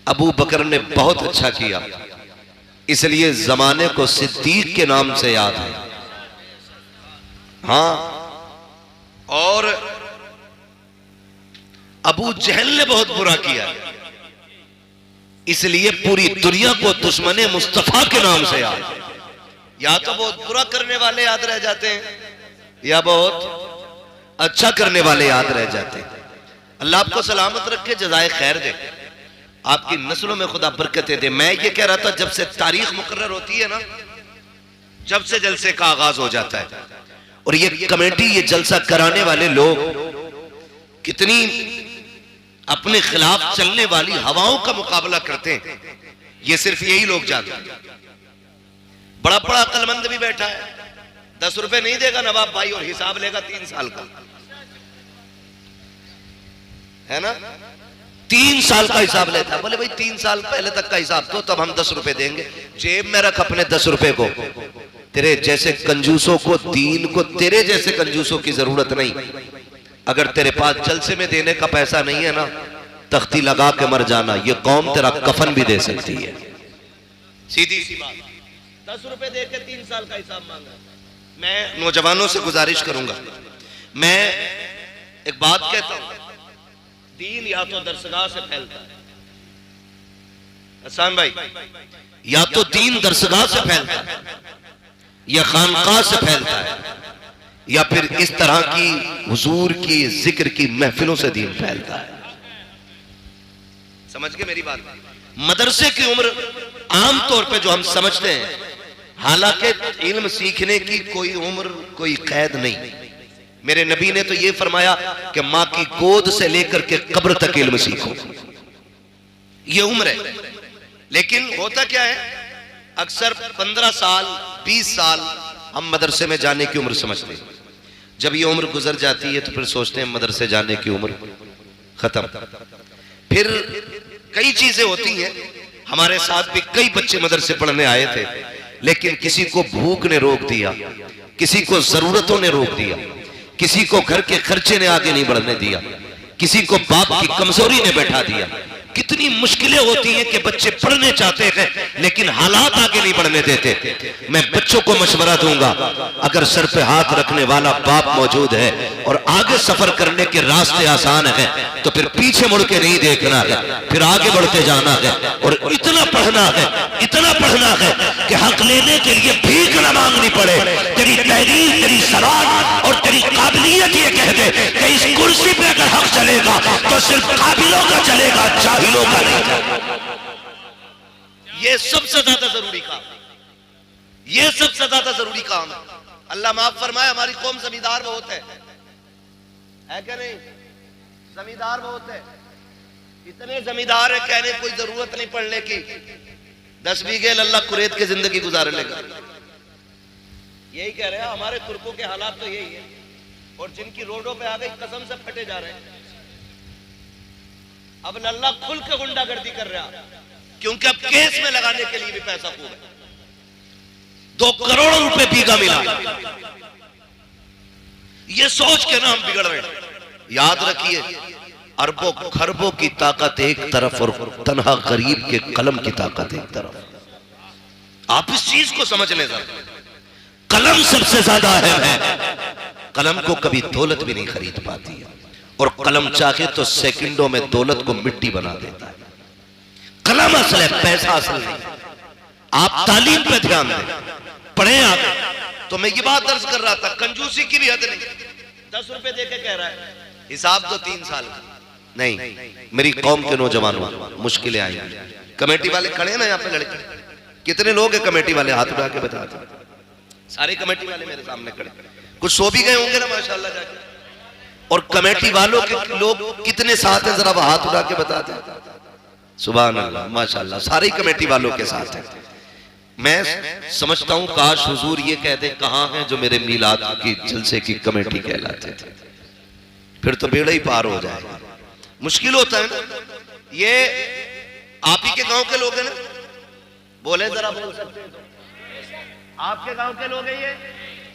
अबू बकर ने बहुत अच्छा किया, इसलिए जमाने को सिद्दीक के नाम से याद है। हाँ, और अबू जहल ने बहुत बुरा किया, इसलिए पूरी दुनिया को दुश्मन मुस्तफा के नाम से याद है। या तो बहुत बुरा करने वाले याद रह जाते हैं, या बहुत अच्छा करने वाले याद रह जाते हैं। अल्लाह आपको सलामत रखे, जज़ाए खैर दे, आपकी नस्लों में खुदा बरकतें दे। मैं ये कह रहा था, जब से तारीख मुकर्रर होती है ना, जब से जलसे का आगाज हो जाता है, और ये कमेटी, ये जलसा कराने वाले लोग कितनी अपने खिलाफ चलने वाली हवाओं का मुकाबला करते हैं, ये सिर्फ यही लोग जानते हैं। बड़ा बड़ा अक्लमंद भी बैठा है, 10 रुपए नहीं देगा नवाब भाई, और हिसाब लेगा 3 साल का, है ना, 3 साल का हिसाब लेता है। बोले भाई 3 साल पहले तक का हिसाब तो, तब हम 10 रुपए देंगे। जेब में रख अपने 10 रुपए को, तेरे जैसे कंजूसों को, दीन को तेरे जैसे कंजूसों की जरूरत नहीं। अगर तेरे पास जलसे में देने का पैसा नहीं है ना, तख्ती लगा के मर जाना, ये कौम तेरा कफन भी दे सकती है। सीधी सी बात, 10 रुपए दे के 3 साल का हिसाब मांगा। मैं नौजवानों से गुजारिश करूंगा, मैं एक बात कहता हूं, दीन या तो दरसगाह से फैलता है, हसन भाई, या तो दीन दरसगाह से फैलता है, या खानकाह से फैलता है, या फिर इस तरह की हुजूर की जिक्र की महफिलों से दीन फैलता है। समझ के मेरी बात? मदरसे की उम्र आमतौर पे जो हम समझते हैं, हालांकि इल्म सीखने की कोई उम्र, कोई कैद नहीं। मेरे नबी ने तो ये फरमाया कि मां की गोद से लेकर के कब्र तक इल्म सीखो, ये उम्र है। लेकिन होता क्या है, अक्सर 15 साल 20 साल हम मदरसे में जाने की उम्र समझते हैं। जब ये उम्र गुजर जाती है तो फिर सोचते हैं मदरसे जाने की उम्र खत्म। फिर कई चीजें होती हैं, हमारे साथ भी कई बच्चे मदरसे पढ़ने आए थे, लेकिन किसी को भूख ने रोक दिया, किसी को जरूरतों ने रोक दिया, किसी को घर के खर्चे ने आगे नहीं बढ़ने दिया, किसी को बाप की कमजोरी ने बैठा दिया। कितनी मुश्किलें होती हैं कि बच्चे पढ़ने चाहते हैं लेकिन हालात आगे नहीं बढ़ने देते। मैं बच्चों को मशवरा दूंगा, अगर सर पे हाथ रखने वाला बाप मौजूद है और आगे सफर करने के रास्ते आसान हैं, तो फिर पीछे मुड़ के नहीं देखना है, फिर आगे बढ़ते जाना है। और इतना पढ़ना है, इतना पढ़ना है कि हक लेने के लिए भीख न मांगनी पड़े। तेरी तहरीर, तेरी सवाल और तेरी काबिलियत ये कह दे कि इस कुर्सी पे अगर हक चलेगा तो सिर्फ काबिलों का चलेगा, जाहिलों का नहीं। ये सबसे ज्यादा जरूरी काम, ये सबसे ज्यादा जरूरी काम है। अल्लाह माफ फरमाए, हमारी कौम जमींदार बहुत है क्या नहीं? जमींदार बहुत है, इतने जमींदार है कहने कोई जरूरत नहीं पढ़ने की। 10 बीघे अल्लाह कुरेद के जिंदगी गुजार लेगा, यही कह रहे हैं। हमारे तुर्कों के हालात तो यही है, और जिनकी रोडों पे आ गई कसम से फटे जा रहे हैं। अब अल्लाह खुल के गुंडागर्दी कर रहा, क्योंकि अब केस में लगाने के लिए भी पैसा खूब है। 2 करोड़ रुपए बीघा मिला, ये सोच के ना हम बिगड़ रहे हैं। याद रखिए, अरबों खरबों की ताकत एक तरफ और तन्हा गरीब के कलम की ताकत एक तरफ। आप इस चीज को समझ लें, कलम सबसे ज्यादा अहम है। कलम को कभी दौलत भी नहीं खरीद पाती है, और कलम चाहे तो सेकंडों में दौलत को मिट्टी बना देता है। कलम असल है, पैसा असल नहीं। आप तालीम पे ध्यान दें, पढ़ें आप। तो मैं ये बात दर्ज कर रहा था, कंजूसी की भी हद नहीं। 10 रुपए देके कह रहा है हिसाब तो 3 साल का नहीं। मेरी कौम के नौजवानों, मुश्किलें आएंगी। कमेटी वाले खड़े ना यहाँ पे लड़के, कितने लोग हैं कमेटी वाले? हाथ उठा के बताते। सारे कमेटी वाले मेरे सामने खड़े, कुछ सो भी गए होंगे ना माशाल्लाह जाके। और कमेटी वालों के लोग कितने साथ हैं, जरा वो हाथ उठा के बताते हैं। सुभान अल्लाह, माशाल्लाह, सारे कमेटी वालों के साथ हैं। मैं समझता हूं काश हुजूर ये कहते कहां हैं जो मेरे मीलाद की जलसे की कमेटी कहलाते थे, फिर तो बेड़ा ही पार हो जाएगा। मुश्किल होता है ना। ये आप ही के गांव के लोग हैं ना? बोले जरा, बोल सकते हैं तो? आपके गांव के लोग हैं ये?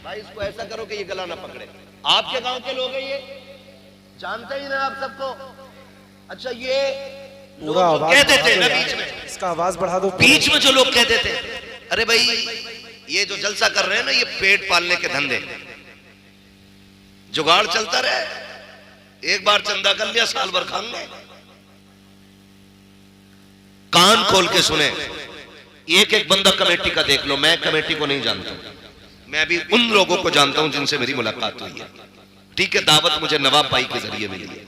भाई इसको ऐसा करो कि ये गला ना पकड़े। आपके गांव के लोग हैं ये? जानते ही ना आप सबको? अच्छा, ये पूरा आवाज कहते थे ना बीच में, इसका आवाज बढ़ा दो। बीच में जो लोग कहते थे अरे भाई ये जो जलसा कर रहे हैं ना ये पेट पालने के धंधे, जुगाड़ चलता रहे, एक बार चंदा कर लिया साल भर खाएंगे। कान खोल के सुने, एक एक बंदा कमेटी का देख लो। मैं कमेटी को नहीं जानता, मैं भी उन लोगों को जानता हूं जिनसे मेरी मुलाकात हुई है। ठीक है, दावत मुझे नवाब भाई के जरिए मिली है।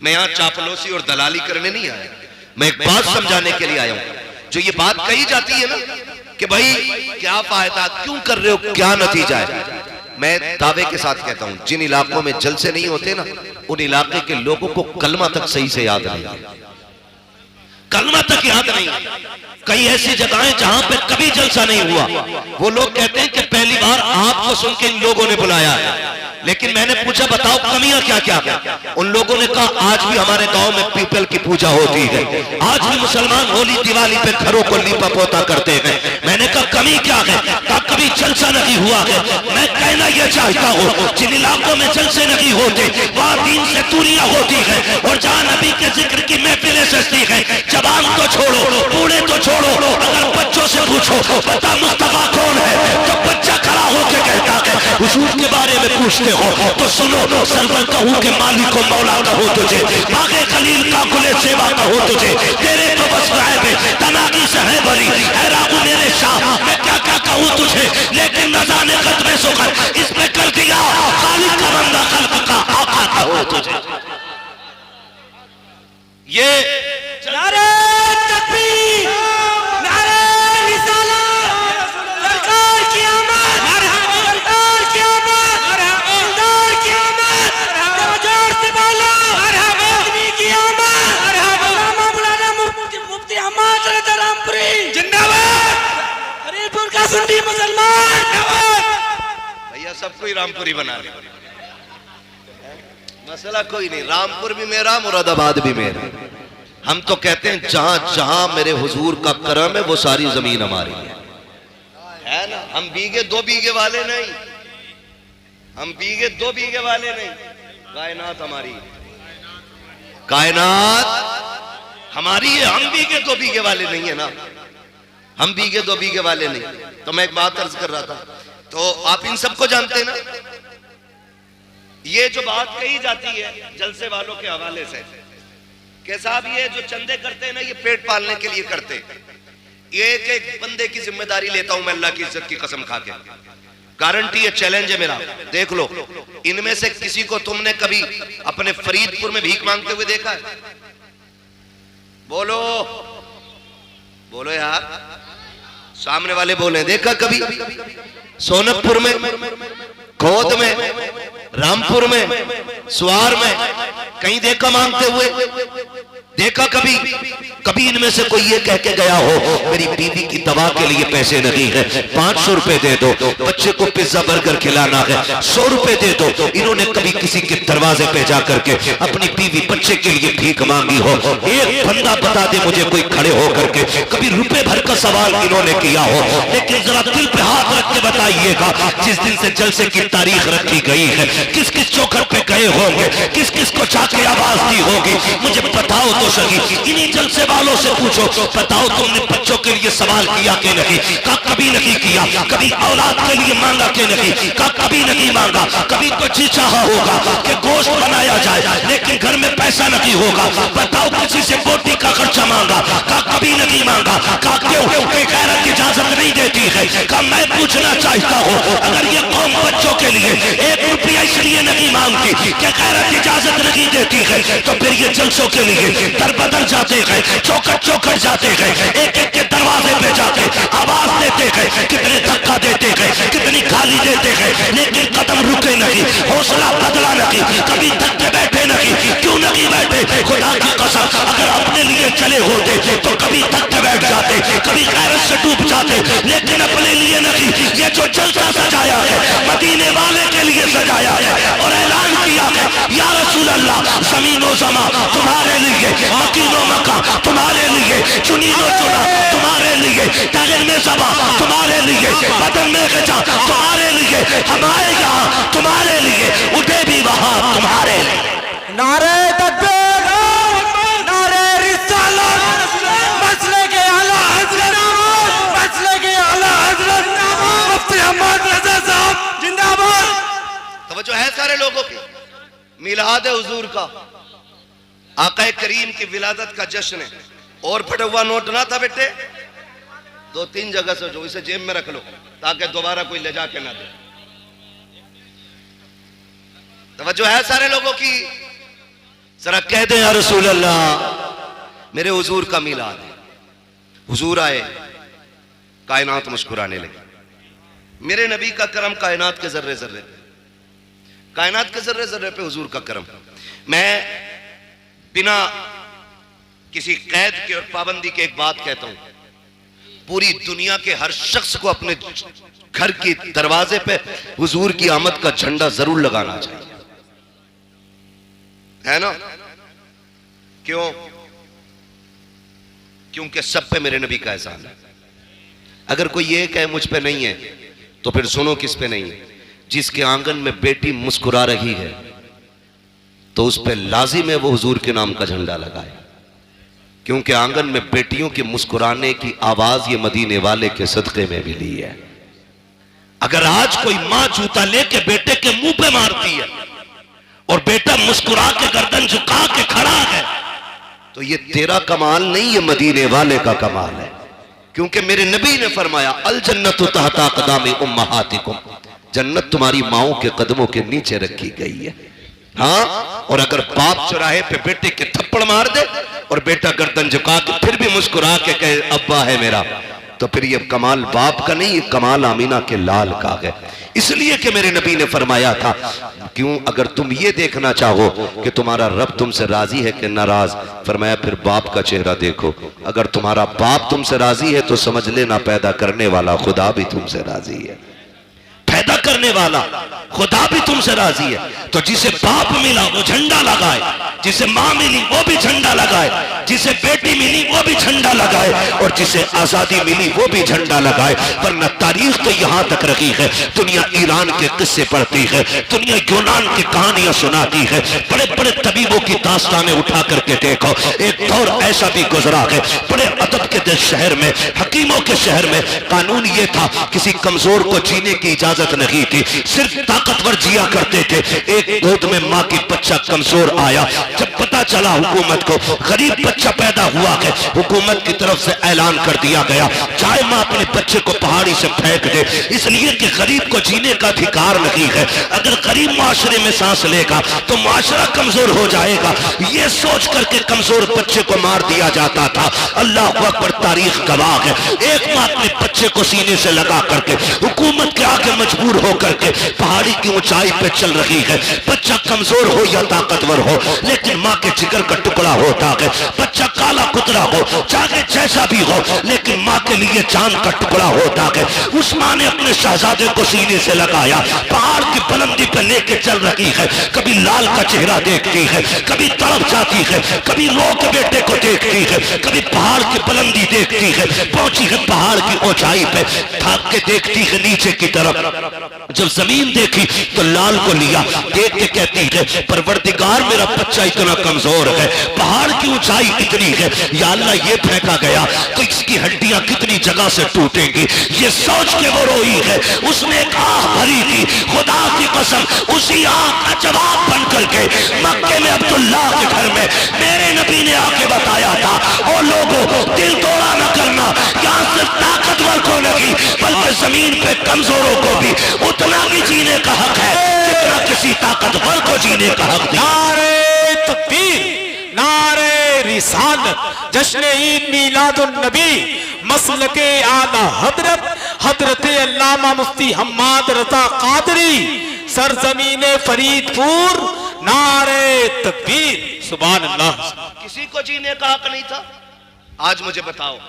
मैं यहां चापलूसी और दलाली करने नहीं आया, मैं एक बात समझाने के लिए आया हूं। जो ये बात कही जाती है ना कि भाई क्या फायदा, क्यों कर रहे हो, क्या नतीजा है, मैं दावे के साथ कहता हूं जिन इलाकों में जलसे नहीं होते ना उन इलाके के लोगों को कलमा तक सही से याद नहीं, कलमा तक याद नहीं। कई ऐसी जगहें जहां पे कभी जलसा नहीं हुआ, वो लोग कहते हैं कि पहली बार आपको सुन के इन लोगों ने बुलाया है। लेकिन मैंने पूछा बताओ कमियां क्या क्या है, उन लोगों ने कहा आज भी हमारे गांव में पीपल की पूजा होती है, आज भी मुसलमान होली दिवाली पे घरों को लीपा पोता करते हैं। मैंने कहा कमी क्या है, कहा कभी जलसा नहीं हुआ है। मैं कहना यह चाहता हूँ जिन इलाकों में जलसे नहीं होते वहां दीन से दूरियां होती है, और जहां नबी के जिक्र की महफिलें सजती है, जवान तो छोड़ो बूढ़े तो छोड़ो, अगर बच्चों से पूछो बता मुस्तफा कौन है, तो बच्चा खड़ा होकर कहता है हुजूर के बारे में पूछते हो तो सुनो, सरवर कहूं के मालिक को मौला कहो तुझे, बागे खलील का कुले सेवा कहो तुझे, तेरे तो बस गायब तनाकी से है बरी, है रागू मेरे शाह, मैं क्या क्या कहूं तुझे, लेकिन रजा ने खत्म सुखर इसमें कर दिया, खालिक का बंदा खल्क का आका कहो तुझे। ये नारे तकबीर, नारे रिसालत, सरकार की आमद, सरकार की आमद, सरकार की आमद, जोर से बोलो, आदमी की आमद, मौलाना मुफ्ती अहमद रज़ा रामपुरी जिंदाबाद, हरीपुर का सुन्नी मुसलमान भैया सबको ही रामपुरी बना ले, मसला कोई नहीं, रामपुर भी मेरा मुरादाबाद भी मेरा। हम तो कहते हैं जहां जहां मेरे हुजूर का करम है वो सारी जमीन हमारी है ना। हम बीघे दो बीघे वाले नहीं, हम बीघे दो बीघे वाले नहीं, कायनात हमारी, कायनात हमारी है। हम बीघे दो बीघे वाले नहीं है ना, हम बीघे दो बीघे वाले नहीं। तो मैं एक बात अर्ज कर रहा था, तो आप इन सबको जानते हैं ना, ये जो बात कही जाती है जलसे वालों के हवाले से कि साहब ये जो चंदे करते हैं ना ये पेट पालने के लिए करते हैं, ये एक बंदे की जिम्मेदारी लेता हूं मैं अल्लाह की इज्जत की कसम खा के, गारंटी है, चैलेंज है मेरा, देख लो इनमें से किसी को तुमने कभी अपने फरीदपुर में भीख मांगते हुए देखा है? बोलो बोलो यार, सामने वाले बोले देखा कभी? सोनकपुर में, खोद में, रामपुर में, सुवार में कहीं देखा मांगते हुए? देखा कभी? कभी इनमें से कोई ये कह के गया हो मेरी बीवी की दवा के लिए पैसे नहीं है, 500 रुपए दे दो, बच्चे को पिज्जा बर्गर खिलाना है 100 रुपए दे दो? इन्होंने कभी किसी के दरवाजे पे जा करके अपनी बीवी बच्चे के लिए भीख मांगी हो? एक बंदा बता दे मुझे कोई खड़े हो करके कभी रुपए भर का सवाल इन्होंने किया हो? लेकिन जरा दिल पे हाथ रख के बताइएगा, जिस दिन से जलसे की तारीख रखी गई है किस किस चौखट पे गए होंगे, किस किस को जाके आवाज दी होगी, मुझे बताओ तो सही। इन्हीं जलसे वालों से पूछो, बताओ तुमने बच्चों के लिए सवाल किया कि नहीं? का कभी नहीं किया। कभी औलाद के लिए मांगा कि नहीं? का कभी नहीं मांगा। कभी तो जी चाहा होगा कि गोश्त बनाया जाए लेकिन घर में पैसा नहीं होगा, बताओ किसी से बोटी का खर्चा मांगा? का कभी नहीं मांगा। का क्यों? गैरत इजाजत नहीं देती है। का मैं पूछना चाहता हूँ, अगर ये कौम बच्चों के लिए 1 रुपया इसलिए नहीं मांगती कि गैरत इजाजत नहीं देती है, तो फिर ये जलसों के लिए दर बदल जाते हैं, चौकट चौकट जाते हैं, एक एक के दरवाजे पे जाते आवाज देते हैं, कितने धक्का देते हैं, कितनी गाली देते हैं, लेकिन कदम रुके नहीं, हौसला बदला नहीं, कभी धक्के बैठे नहीं। क्यों नहीं बैठे? खुदा की कसम अगर अपने लिए चले होते तो कभी धक्के बैठ जाते, कभी गैरत से डूब जाते, लेकिन अपने लिए नहीं। ये जो जलसा सजाया है मदीने वाले के लिए सजाया है और ऐलान किया है या रसूल अल्लाह, ज़मीनो ज़मा तुम्हारे लिए, मकीनो मका तुम्हारे लिए, चुनीनो चुना तुम्हारे लिए, तगन में ज़बा तुम्हारे लिए, बदन में गजा तुम्हारे लिए, हमारे यहाँ तुम्हारे लिए, उठे भी वहाँ तुम्हारे लिए। नारे तकबीर, नारे रिसालत। मिलाद हुजूर का, आका करीम की विलादत का जश्न है। और फटा हुआ नोट ना था बेटे, 2-3 जगह से जो इसे जेब में रख लो ताकि दोबारा कोई ले जाके ना दे। तवज्जो है सारे लोगों की? जरा कह दे या रसूल अल्लाह मेरे हुजूर का मिलाद है। हुजूर आए, कायनात मुस्कुराने लगी। मेरे नबी का करम कायनात के जर्रे जर्रे पे, कायनात के जर्रे जर्रे पे हुजूर का करम। मैं बिना किसी कैद के और पाबंदी के एक बात कहता हूं, पूरी दुनिया के हर शख्स को अपने घर के दरवाजे पे हुजूर की आमद का झंडा जरूर लगाना चाहिए, है ना? क्यों? क्योंकि सब पे मेरे नबी का एहसान है। अगर कोई ये कहे मुझ पे नहीं है तो फिर सुनो किस पे नहीं है। जिसके आंगन में बेटी मुस्कुरा रही है तो उस पे लाजिम है वो हुजूर के नाम का झंडा लगाए, क्योंकि आंगन में बेटियों के मुस्कुराने की आवाज ये मदीने वाले के सदके में मिली है। अगर आज कोई मां जूता लेके बेटे के मुंह पे मारती है और बेटा मुस्कुरा के गर्दन झुका के खड़ा है तो ये तेरा कमाल नहीं, ये मदीने वाले का कमाल है। क्योंकि मेरे नबी ने फरमाया अल जन्नतु तहता क़दामी उम्महातिकुम, जन्नत तुम्हारी माओं के कदमों के नीचे रखी गई है। हाँ, और अगर बाप चौराहे पे बेटे के थप्पड़ मार दे और बेटा गर्दन झुका के फिर भी मुस्कुरा के कहे अब्बा है मेरा, तो फिर ये कमाल बाप का नहीं, ये कमाल आमीना के लाल का है। इसलिए कि मेरे नबी ने फरमाया था, क्यों अगर तुम ये देखना चाहो कि तुम्हारा रब तुमसे राजी है कि नाराज, फरमाया फिर बाप का चेहरा देखो। अगर तुम्हारा बाप तुमसे राजी है तो समझ लेना पैदा करने वाला खुदा भी तुमसे राजी है, पैदा करने वाला खुदा भी तुमसे राजी है। तो जिसे बाप मिला वो झंडा लगाए, जिसे मां मिली वो भी झंडा लगाए, जिसे बेटी मिली वो भी झंडा लगाए, और जिसे आजादी मिली वो भी झंडा लगाए। वरना तारीख तो यहां तक रखी है, दुनिया ईरान के किस्से पढ़ती है, दुनिया यूनान की कहानियां सुनाती है, बड़े बड़े तबीबों की दास्तानें उठा करके देखो। एक दौर ऐसा भी गुजरा है, बड़े अदब के शहर में, हकीमों के शहर में कानून ये था, किसी कमजोर को जीने की इजाजत नहीं थी, सिर्फ ताकतवर जिया करते थे। एक गोद में मां की बच्चा कमजोर आया, जब पता चला हुकूमत को गरीब बच्चा पैदा हुआ है, हुकूमत की तरफ से ऐलान कर दिया गया चाहे मां अपने बच्चे को पहाड़ी से फेंक दे, इसलिए कि गरीब को जीने का अधिकार नहीं है। अगर गरीब माशरे में सांस लेगा तो माशरा कमजोर हो जाएगा, ये सोच करके कमजोर बच्चे को मार दिया जाता था। अल्लाह अकबर, तारीख गवाह है। एक मां अपने बच्चे को सीने से लगा करके हुकूमत के आगे मजबूर होकर के पहाड़ी की ऊंचाई पे चल रही है। बच्चा कमजोर हो या ताकतवर हो, लेकिन मां के जिगर का टुकड़ा होता है। बच्चा काला कुतरा हो, चाहे जैसा भी हो, लेकिन मां के लिए चांद का टुकड़ा होता है। उस मां ने अपने शहजादे को सीने से लगाया, पहाड़ की बुलंदी पे लेके चल रही है। कभी लाल का चेहरा देखती है, कभी तड़प जाती है, कभी रो के बेटे को देखती है, कभी पहाड़ की बुलंदी देखती है। पहुंची है पहाड़ की ऊंचाई पे, थाक के देखती है नीचे की तरफ। जब जमीन देखी तो लाल को लिया, देख के कहती है परवरदिगार मेरा बच्चा इतना कमजोर है, पहाड़ की ऊंचाई इतनी है, या अल्लाह ये फेंका गया तो इसकी हड्डियां कितनी जगह से टूटेंगी। ये सोच के वो रोई है, उसने एक आह भरी थी। खुदा की कसम, उसी आह का जवाब बन करके मक्के में अब्दुल्लाह के घर में मेरे नबी ने आके बताया था, ओ लोगों दिल तोड़ा न करना, यहाँ सिर्फ ताकतवर को नहीं बल्कि जमीन पे कमजोरों को भी उतना ही जीने का हक है जितना किसी ताकतवर को जीने का हक दिया। नारे तकबीर, नारे रिसालत, जश्न ईद मीलादुन नबी, मसलके आला हजरत हजरत अल्लामा मुफ्ती हम्माद रजा कादरी, सरजमीने फरीदपुर, नारे तकबीर, सुभान अल्लाह। किसी को जीने का हक नहीं था। आज मुझे बताओ,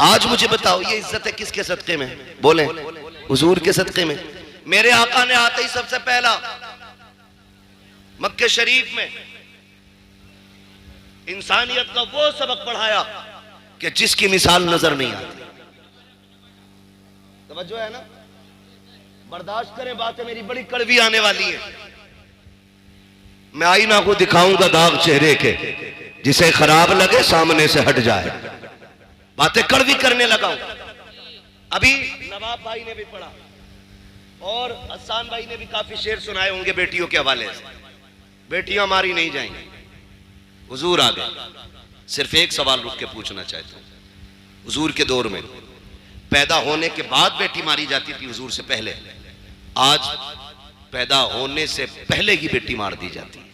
आज मुझे बताओ ये इज्जत है किसके सदके में? बोले हुजूर के सदके में। मेरे आका ने आते ही सबसे पहला मक्के शरीफ में इंसानियत का वो सबक पढ़ाया कि जिसकी मिसाल नजर नहीं आती। तवज्जो है ना? बर्दाश्त करें, बातें मेरी बड़ी कड़वी आने वाली है। मैं आईना को दिखाऊंगा दाग चेहरे के, जिसे खराब लगे सामने से हट जाए। बातें कड़वी करने लगा हूं। अभी नवाब भाई ने भी पढ़ा, और हसन भाई ने भी काफी शेर सुनाए होंगे बेटियों के हवाले से। बेटियां मारी नहीं जाएंगी। हुजूर आ गए। सिर्फ एक सवाल रुक के पूछना चाहता हूं, हुजूर के दौर में पैदा होने के बाद बेटी मारी जाती थी, हुजूर से पहले। आज पैदा होने से पहले ही बेटी मार दी जाती है।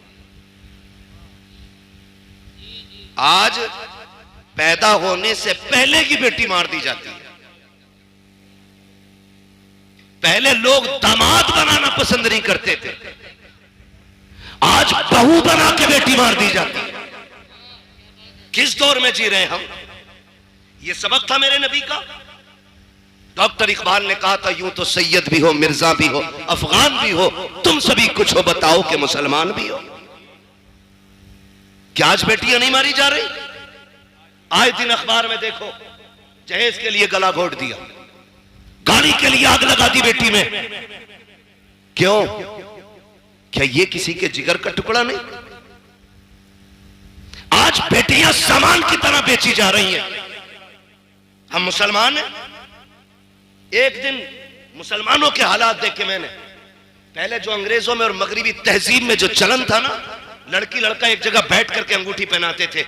आज पैदा होने से पहले ही बेटी मार दी जाती है। पहले लोग दामाद बनाना पसंद नहीं करते थे, आज बहू बना के बेटी मार दी जाती है। किस दौर में जी रहे हैं हम? यह सबक था मेरे नबी का। डॉक्टर इकबाल ने कहा था, यूं तो सैयद भी हो, मिर्जा भी हो, अफगान भी हो, तुम सभी कुछ हो, बताओ कि मुसलमान भी हो। क्या आज बेटियां नहीं मारी जा रही? आए दिन अखबार में देखो, जहेज के लिए गला घोट दिया, गाड़ी के लिए आग लगा दी बेटी में। क्यों? क्या ये किसी के जिगर का टुकड़ा नहीं? आज बेटियां सामान की तरह बेची जा रही हैं। हम मुसलमान हैं। एक दिन मुसलमानों के हालात देखे मैंने। पहले जो अंग्रेजों में और मगरिबी तहजीब में जो चलन था ना, लड़की लड़का एक जगह बैठ करके अंगूठी पहनाते थे।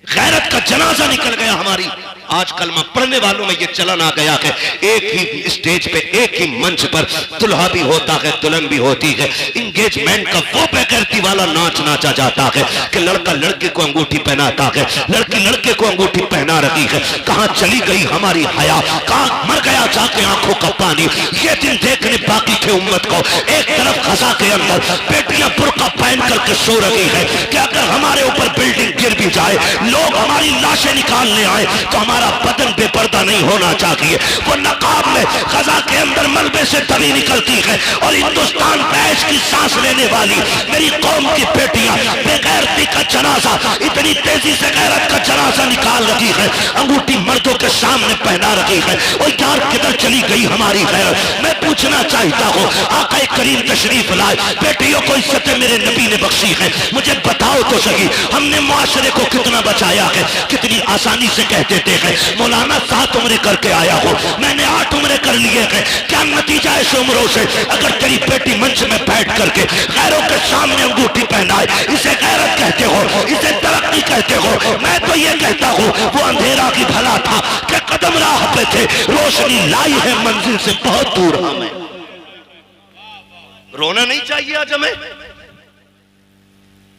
गैरत का जनाजा निकल गया हमारी। आज कलमा पढ़ने वालों में यह चलन आ गया है, एक ही स्टेज पे, एक ही मंच पर दुल्हा भी होता है, दुल्हन भी होती है। इंगेजमेंट का वो बेगैरती वाला नाच नाचा जाता है कि लड़का लड़के को अंगूठी पहनाता है, लड़की लड़के को अंगूठी पहना रही है। कहां चली गई हमारी हया? कहां मर गया जाके आंखों का पानी? ये दिन देखने बाकी थे उम्मत को। एक तरफ खजा के अंदर बेटियां बुर्का पहन करके सो रही है कि अगर हमारे ऊपर बिल्डिंग गिर भी जाए, लोग हमारी लाशें निकालने आए तो हमारा बदन बेपर्दा नहीं होना चाहिए। वो नकाब में खजा के अंदर मलबे से तभी निकलती है और हिंदुस्तान देश की सांस लेने वाली मेरी कौम की बेटियां बेगैरती का जनाजा, इतनी तेजी से गैरत का जनाजा निकाल रही है, अंगूठी मर्दों के सामने पहना रही है। और यार किधर चली गई हमारी गैरत? मैं पूछना चाहता हूँ, आका करीम तशरीफ लाए, बेटियों को इज्जत मेरे नबी ने बख्शी है। मुझे बताओ तो सही, हमने मुआशरे को कितना बचाया है? कितनी आसानी से कह देते हैं मौलाना 7 उम्रें करके आया हो, मैंने 8 उम्रें कर लिए हैं। क्या नतीजा है इस उम्रों से? अगर तेरी बेटी मंच में बैठ करके गैरों के सामने अंगूठी पहनाए, इसे गैरत कहते हो, इसे तरक्की कहते हो? मैं तो ये कहता हूँ वो अंधेरा की भला था कि कदम राह पे थे, रोशनी लाई है मंजिल से बहुत दूर हमें। रोना नहीं चाहिए आज हमें,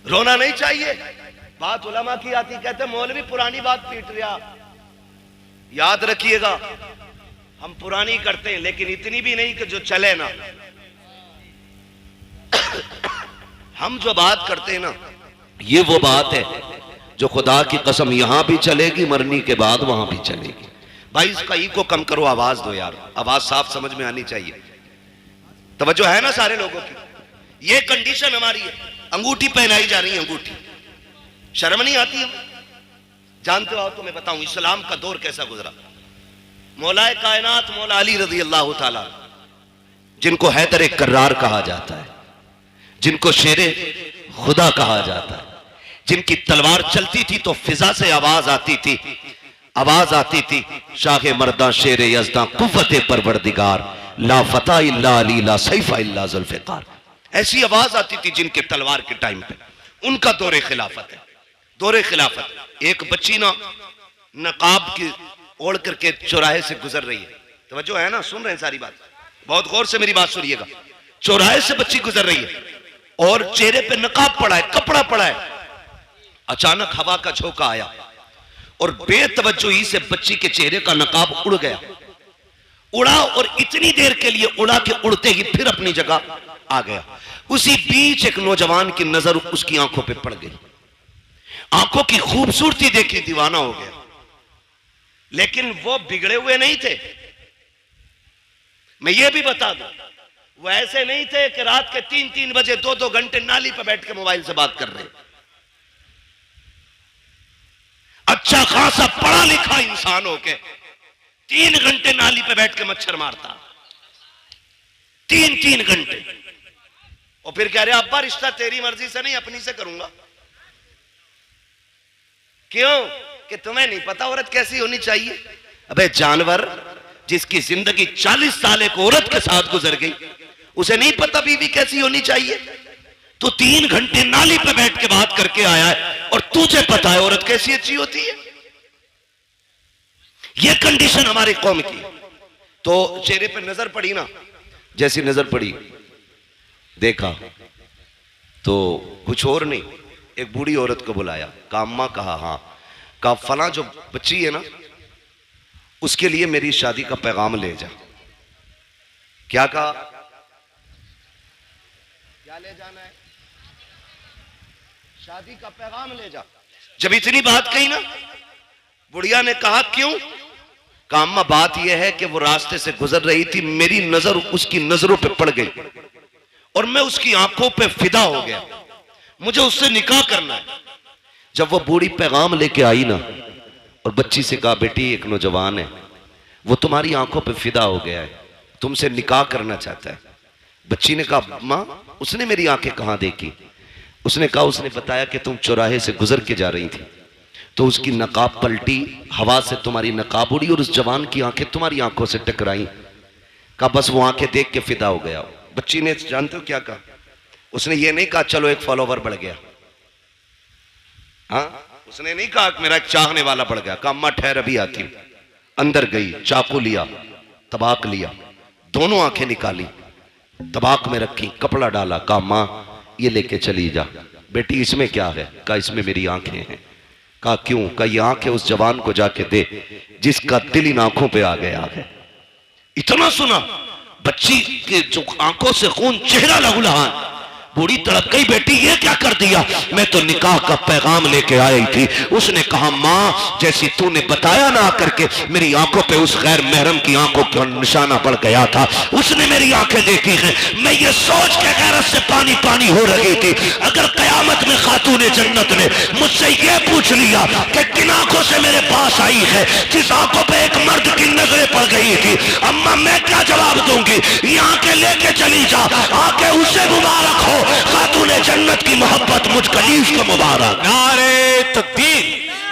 रोना नहीं चाहिए। बात उलमा की आती, कहते मौलवी पुरानी बात पीट रहा। याद रखिएगा, हम पुरानी करते हैं लेकिन इतनी भी नहीं कि जो चले ना। हम जो बात करते हैं ना, ये वो बात है जो खुदा की कसम यहां भी चलेगी, मरने के बाद वहां भी चलेगी। भाई इसका ई को कम करो, आवाज दो यार, आवाज साफ समझ में आनी चाहिए। तवज्जो है ना सारे लोगों की? ये कंडीशन हमारी है, अंगूठी पहनाई जा रही है। अंगूठी शर्म नहीं आती है? जानते हो तो मैं बताऊं इस्लाम का दौर कैसा गुजरा। मौलाए कायनात मौला अली रजी अल्लाह ताला, जिनको हैदर कर्रार कहा जाता है, जिनको शेरे खुदा कहा जाता है, जिनकी तलवार चलती थी तो फिजा से आवाज आती थी, आवाज आती थी शाह मर्दा शेरे यज़दा कुव्वते परवरदिगार ला फता इल्ला अली ला सैफा इल्ला जुल्फ़िकार। ऐसी आवाज आती थी जिनके तलवार के टाइम पे। उनका दौरे खिलाफत है, दौरे खिलाफत। एक बच्ची ना नकाब की ओढ़ करके चौराहे से गुजर रही है। तवज्जो है ना? सुन रहे हैं सारी बात? बहुत गौर से मेरी बात सुनिएगा। चौराहे से बच्ची गुजर रही है और चेहरे पे नकाब पड़ा है, कपड़ा पड़ा है। अचानक हवा का झोंका आया और बेतवज्जोही से बच्ची के चेहरे का नकाब उड़ गया। उड़ा और इतनी देर के लिए उड़ा के उड़ते ही फिर अपनी जगह आ गया। उसी बीच एक नौजवान की नजर उसकी आंखों पे पड़ गई। आंखों की खूबसूरती देखी दीवाना हो गया। लेकिन वो बिगड़े हुए नहीं थे। मैं ये भी बता दूं, वो ऐसे नहीं थे कि रात के 3-3 बजे 2-2 घंटे नाली पर बैठ के मोबाइल से बात कर रहे। अच्छा खासा पढ़ा लिखा इंसान हो के 3 घंटे नाली पे बैठ के मच्छर मारता, 3-3 घंटे। और फिर कह रहे अब्बा रिश्ता तेरी मर्जी से नहीं अपनी से करूंगा। क्यों? कि तुम्हें नहीं पता औरत कैसी होनी चाहिए। अबे जानवर, जिसकी जिंदगी 40 साल एक औरत के साथ गुजर गई, उसे नहीं पता बीवी कैसी होनी चाहिए। तो 3 घंटे नाली पे बैठ के बात करके आया है और तुझे पता है औरत कैसी अच्छी होती है। यह कंडीशन हमारी कौम की। तो चेहरे पे नजर पड़ी ना, जैसी नजर पड़ी देखा तो कुछ और नहीं, एक बूढ़ी औरत को बुलाया, कहा अम्मा, कहा हाँ, कहा फला जो बच्ची है ना उसके लिए मेरी शादी का पैगाम ले जा। क्या कहा? क्या ले जाना है? शादी का पैगाम ले जा। जब इतनी बात कही ना, बुढ़िया ने कहा क्यों? कहा अम्मा बात यह है कि वो रास्ते से गुजर रही थी, मेरी नजर उसकी नजरों पे पड़ गई और मैं उसकी आंखों पे फिदा हो गया, मुझे उससे निकाह करना है। जब वो बूढ़ी पैगाम लेके आई ना और बच्ची से कहा बेटी एक नौजवान है, वो तुम्हारी आंखों पे फिदा हो गया है, तुमसे निकाह करना चाहता है। बच्ची ने कहा मां उसने मेरी आंखें कहां देखी? उसने कहा उसने बताया कि तुम चौराहे से गुजर के जा रही थी तो उसकी नकाब पलटी, हवा से तुम्हारी नकाब उड़ी और उस जवान की आंखें तुम्हारी आंखों से टकराई। कहा बस वो आंखें देख के फिदा हो गया। बच्ची ने जानते हो क्या कहा? उसने ये नहीं कहा चलो एक फॉलोवर बढ़ गया, हाँ उसने नहीं कहा मेरा एक चाहने वाला बढ़ गया। कहा अम्मा ठहर अभी आती हूं। अंदर गई, चाकू लिया, तबाक लिया, दोनों आंखें निकाली, तबाक में रखी, कपड़ा डाला, कहा मां ये लेके चली जा। बेटी इसमें क्या है? कहा इसमें मेरी आंखें हैं। कहा क्यों? कहा ये आंखें उस जवान को जाके दे जिसका दिल इन आंखों पे आ गया है। इतना सुना, बच्ची के जो आंखों से खून, चेहरा लहूलुहान, बूढ़ी तड़प गई, बेटी ये क्या कर दिया? मैं तो निकाह का पैगाम लेके आई थी। उसने कहा मां जैसी तूने बताया ना आकर के मेरी आंखों पे उस गैर महरम की आंखों का निशाना पड़ गया था, उसने मेरी आंखें देखी हैं। मैं ये सोच के गैरत से पानी पानी हो रही थी, अगर कयामत में खातूने जन्नत ने मुझसे ये पूछ लिया कि किन आंखों से मेरे पास आई है जिस आंखों पे एक मर्द की नजरें पड़ गई थी, अम्मा मैं क्या जवाब दूंगी? ये आंखें लेके चली जा, आंखें उससे मुबारक हो खातूने जन्नत की मोहब्बत मुझ कलीफ को मुबारक। नारे तकबीर,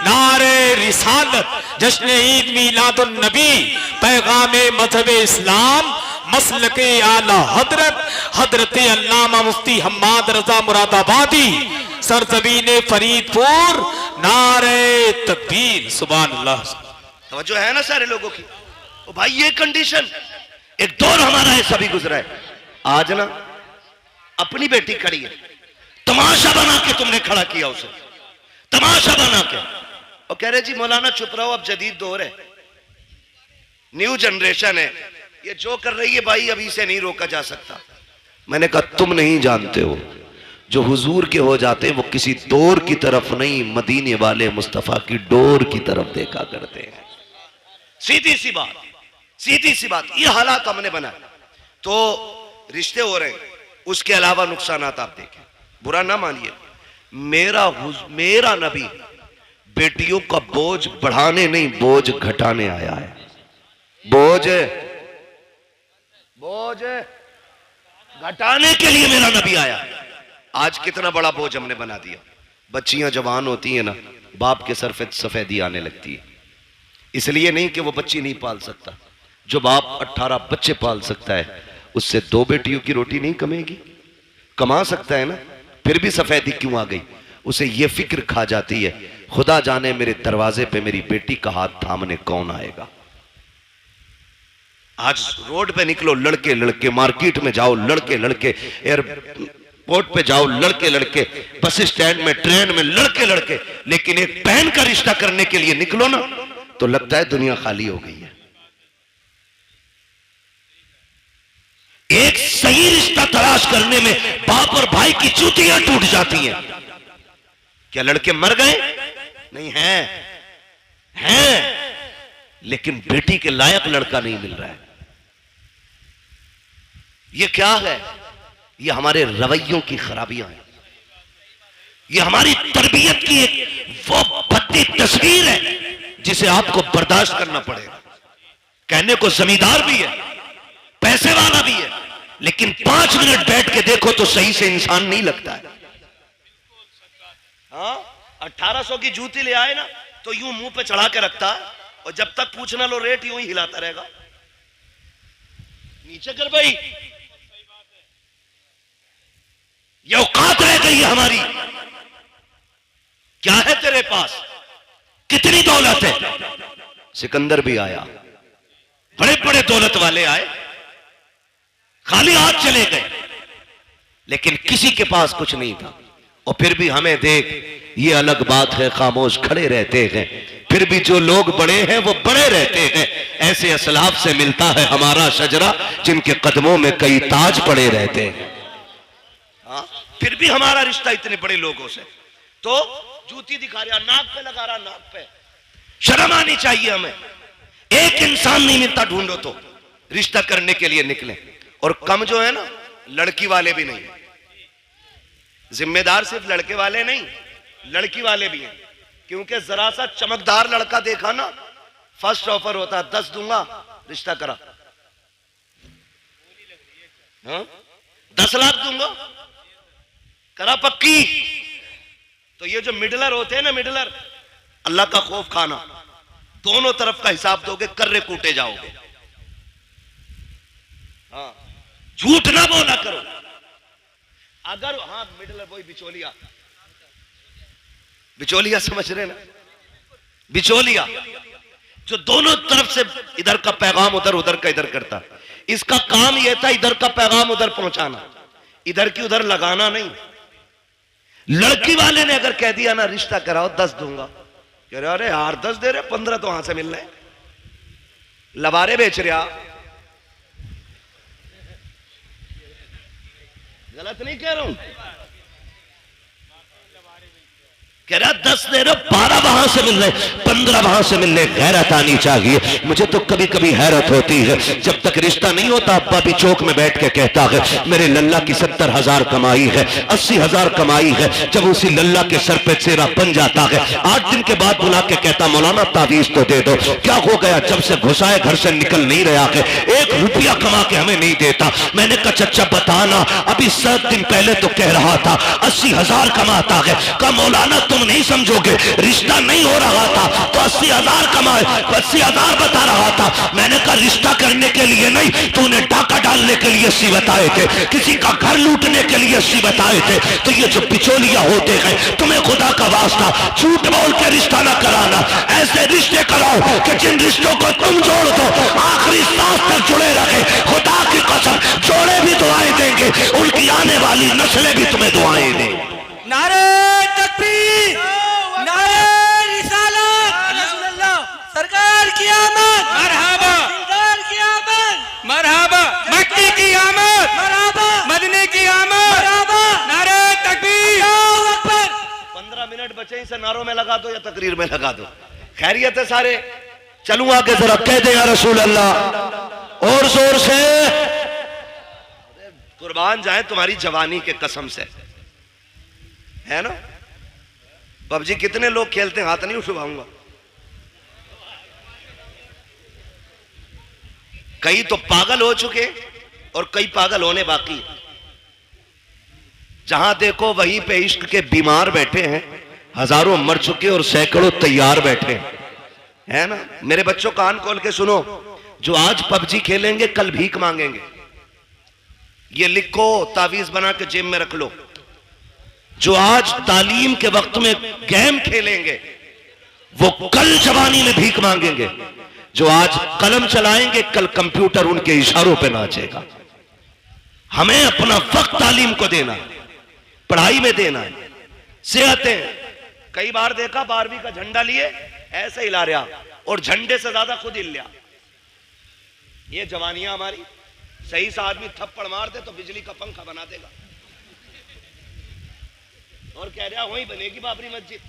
नारे रिसालत, जश्न ईद मीलादुन नबी, पैगामे मजहब इस्लाम, मसलके आला हजरत हजरत अल्लामा मुफ्ती हम्माद रजा मुरादाबादी, सरजमीन फरीदपुर, नारे तकबीर, सुभान अल्लाह। तवज्जो है ना सारे लोगों की? तो भाई ये कंडीशन, एक दौर हमारा ऐसा भी गुजरा है। आज ना अपनी बेटी खड़ी है, तमाशा बना के तुमने खड़ा किया उसे, तमाशा बना के, और कह रहे जी मौलाना चुप रहो अब जदीद दौर है, न्यू जनरेशन है, ये जो कर रही है भाई अभी से नहीं रोका जा सकता। मैंने कहा तुम नहीं जानते हो, जो हुजूर के हो जाते वो किसी दौर की तरफ नहीं, मदीने वाले मुस्तफा की डोर की तरफ देखा करते हैं। सीधी सी बात, सीधी सी बात। ये हालात हमने बनाए तो रिश्ते हो रहे हैं, उसके अलावा नुकसानात आप देखें, बुरा ना मानिए। मेरा नबी बेटियों का बोझ बढ़ाने नहीं, बोझ घटाने आया है। बोझ घटाने के लिए मेरा नबी आया। आज कितना बड़ा बोझ हमने बना दिया। बच्चियां जवान होती हैं ना, बाप के सर पे सफेदी आने लगती है। इसलिए नहीं कि वो बच्ची नहीं पाल सकता, जो बाप 18 बच्चे पाल सकता है उससे 2 बेटियों की रोटी नहीं कमेगी? कमा सकता है ना, फिर भी सफेदी क्यों आ गई? उसे ये फिक्र खा जाती है खुदा जाने मेरे दरवाजे पे मेरी बेटी का हाथ थामने कौन आएगा। आज रोड पे निकलो लड़के लड़के, मार्केट में जाओ लड़के लड़के, एयरपोर्ट पे जाओ लड़के लड़के, बस स्टैंड में, ट्रेन में लड़के लड़के, लेकिन एक बहन का रिश्ता करने के लिए निकलो ना तो लगता है दुनिया खाली हो गई है। एक सही रिश्ता तलाश करने में बाप और भाई की चूतियां टूट जाती हैं। क्या लड़के मर गए? नहीं हैं, लेकिन बेटी के लायक लड़का नहीं मिल रहा है। ये क्या है? ये हमारे रवैयों की खराबियां हैं, ये हमारी तरबियत की एक वो भद्दी तस्वीर है जिसे आपको बर्दाश्त करना पड़ेगा। कहने को जमींदार भी है, पैसे वाला भी है, लेकिन 5 मिनट बैठ के देखो तो सही से इंसान नहीं लगता है। हाँ 1800 की जूती ले आए ना तो यूं मुंह पे चढ़ा के रखता है, और जब तक पूछना लो रेट यूं ही हिलाता रहेगा। नीचे कर भाई, ये औकात रह गई है हमारी। क्या है तेरे पास, कितनी दौलत है? सिकंदर भी आया, बड़े बड़े दौलत वाले आए, खाली हाथ चले गए, लेकिन किसी के पास कुछ नहीं था। और फिर भी हमें देख, ये अलग बात है, खामोश खड़े रहते हैं, फिर भी जो लोग बड़े हैं वो बड़े रहते हैं। ऐसे असलाफ से मिलता है हमारा शजरा, जिनके कदमों में कई ताज पड़े रहते हैं। फिर भी हमारा रिश्ता इतने बड़े लोगों से। तो जूती दिखा रहा, नाक पे लगा रहा, नाक पे। शर्म आनी चाहिए हमें। एक इंसान नहीं मिलता, ढूंढो तो रिश्ता करने के लिए निकले। और कम जो है ना, लड़की वाले भी नहीं, जिम्मेदार सिर्फ लड़के वाले नहीं, लड़की वाले भी हैं। क्योंकि जरा सा चमकदार लड़का देखा ना, फर्स्ट ऑफर होता है, 10 दूंगा, रिश्ता करा। हाँ? 10 लाख दूंगा, करा पक्की। तो ये जो मिडलर होते हैं ना, मिडलर, अल्लाह का खौफ खाना, दोनों तरफ का हिसाब दोगे, कर्रे कूटे जाओगे। हाँ, झूठ ना बोला करो। अगर हाँ, मिडलर वही बिचौलिया, बिचौलिया समझ रहे ना, बिचौलिया जो दोनों तरफ से इधर का पैगाम उधर, उधर का इधर करता। इसका काम यह था इधर का पैगाम उधर पहुंचाना, इधर की उधर लगाना नहीं। लड़की वाले ने अगर कह दिया ना, रिश्ता कराओ, 10 दूंगा, कह रहे अरे यार 10 दे रहे, 15 तो वहां से मिल रहे, लबारे बेच रहा। गलत नहीं कह रहा हूं, कह रहा 10 दे रहे, 12 वहां से मिल रहे, 15 वहां से मिल रहे। गैरत आनी चाहिए। मुझे तो कभी कभी हैरत होती है, जब तक रिश्ता नहीं होता, अब्बा भी चौक में बैठ के कहता है मेरे लल्ला की 70,000 कमाई है, 80,000 कमाई है। जब उसी लल्ला के सर पे सेरा बन जाता है, 8 दिन के बाद बुला के कहता मौलाना तावीज तो दे दो। क्या हो गया? जब से घुसाए घर से निकल नहीं रहा है, 1 रुपया कमा के हमें नहीं देता। मैंने कहा चचा बताना, अभी 7 दिन पहले तो कह रहा था 80,000 कमाता है। कहा मौलाना तुम नहीं समझोगे, रिश्ता नहीं हो रहा था तो 80,000 कमाए, 80,000 बता रहा था। मैंने कहा रिश्ता करने के लिए नहीं, तूने डाका डालने के लिए 80 बताए थे, किसी का घर लूटने के लिए 80 बताए थे। तो ये जो बिचौलिया होते हैं, तुम्हें खुदा का वास्ता झूठ बोल के रिश्ता ना कराना। ऐसे रिश्ते कराओ कि जिन रिश्तों को तुम जोड़ दो, आखिरी सांस तक जुड़े रहे। खुदा की कसम, जोड़े भी दुआएं देंगे, उनकी आने वाली नस्लें भी तुम्हें दुआएं देंगी। नारे तकबीर, नारे रिसालत, सरकार की आमद, मरहबा, सरकार की आमद, मरहबा, मक्की की आमद, मरहबा, मदनी की आमद, मरहबा, नारे तकबीर। अल्लाहू अकबर। 15 मिनट बचे, इसे नारों में लगा दो या तकरीर में लगा दो। खैरियत है सारे? चलूं आगे, जरा कह दे या रसूल अल्लाह और जोर से। कुर्बान जाए तुम्हारी जवानी के कसम से, है ना? पबजी कितने लोग खेलते हैं? हाथ नहीं उठवाऊंगा। कई तो पागल हो चुके और कई पागल होने बाकी। जहां देखो वहीं पे इश्क के बीमार बैठे हैं, हजारों मर चुके और सैकड़ों तैयार बैठे हैं, है ना? मेरे बच्चों कान खोल के सुनो, जो आज पबजी खेलेंगे कल भीख मांगेंगे। ये लिखो, तावीज बना के जेब में रख लो। जो आज तालीम के वक्त में गेम खेलेंगे, वो कल जवानी में भीख मांगेंगे। जो आज कलम चलाएंगे, कल कंप्यूटर उनके इशारों पे नाचेगा। हमें अपना वक्त तालीम को देना है, पढ़ाई में देना है। सेहतें, कई बार देखा 12वीं का झंडा लिए ऐसे हिला रहा और झंडे से ज्यादा खुद हिल लिया। ये जवानियां हमारी। सही सा आदमी थप्पड़ मार दे तो बिजली का पंखा बना देगा और कह रहा वहीं बनेगी बाबरी मस्जिद।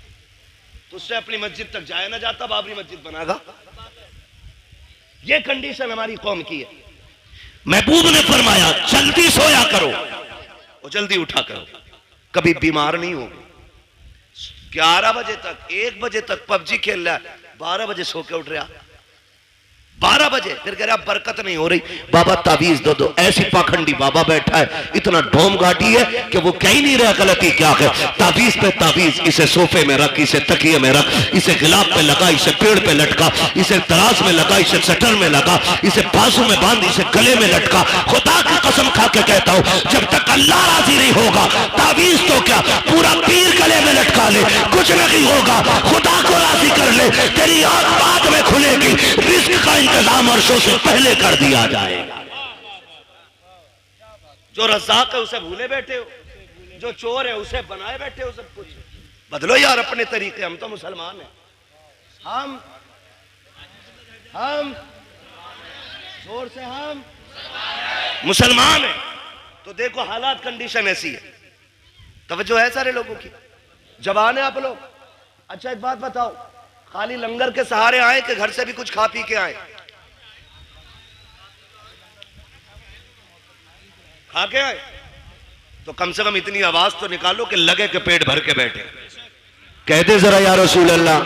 तुझसे अपनी मस्जिद तक जाया ना जाता, बाबरी मस्जिद बनागा। ये कंडीशन हमारी कौम की है। महबूब ने फरमाया जल्दी सोया करो और जल्दी उठा करो, कभी बीमार नहीं हो। 11 बजे तक, 1 बजे तक पबजी खेल रहा है, 12 बजे सो के उठ रहा। 12 बजे फिर कह रहा बरकत नहीं हो रही, बाबा तावीज दो दो। ऐसी पाखंडी बाबा बैठा है, इतना ढोम घाटी है कि वो कह ही नहीं रहा गलती क्या है। तावीज पे तावीज, इसे सोफे में रख, इसे तकिए में रख, इसे गिलाब पे लगा, इसे पेड़ पे लटका, इसे तराज में लगा, इसे शटर में लगा, इसे बाजू में बांध, इसे गले में लटका। खुदा की कसम खा के कहता हूं, जब तक अल्लाह राजी नहीं होगा तावीज तो क्या पूरा पीर गले में लटका ले, कुछ नहीं होगा। खुदा को राजी कर ले, तेरी आंख बाद में खुलेगी। रिस्क का इंतजाम अर्शों से पहले कर दिया जाएगा। जो रज़ाक है उसे भूले बैठे हो, जो चोर है उसे बनाए बैठे हो। सब कुछ बदलो यार अपने तरीके। हम तो मुसलमान हैं, हम जोर से हम मुसलमान हैं। तो देखो हालात कंडीशन ऐसी है। तवज्जो है सारे लोगों की, जवान है आप लोग। अच्छा एक बात बताओ, खाली लंगर के सहारे आए कि घर से भी कुछ खा पी के आए? खा के आए तो कम से कम इतनी आवाज तो निकालो कि लगे कि पेट भर के बैठे। कहते जरा या रसूल अल्लाह।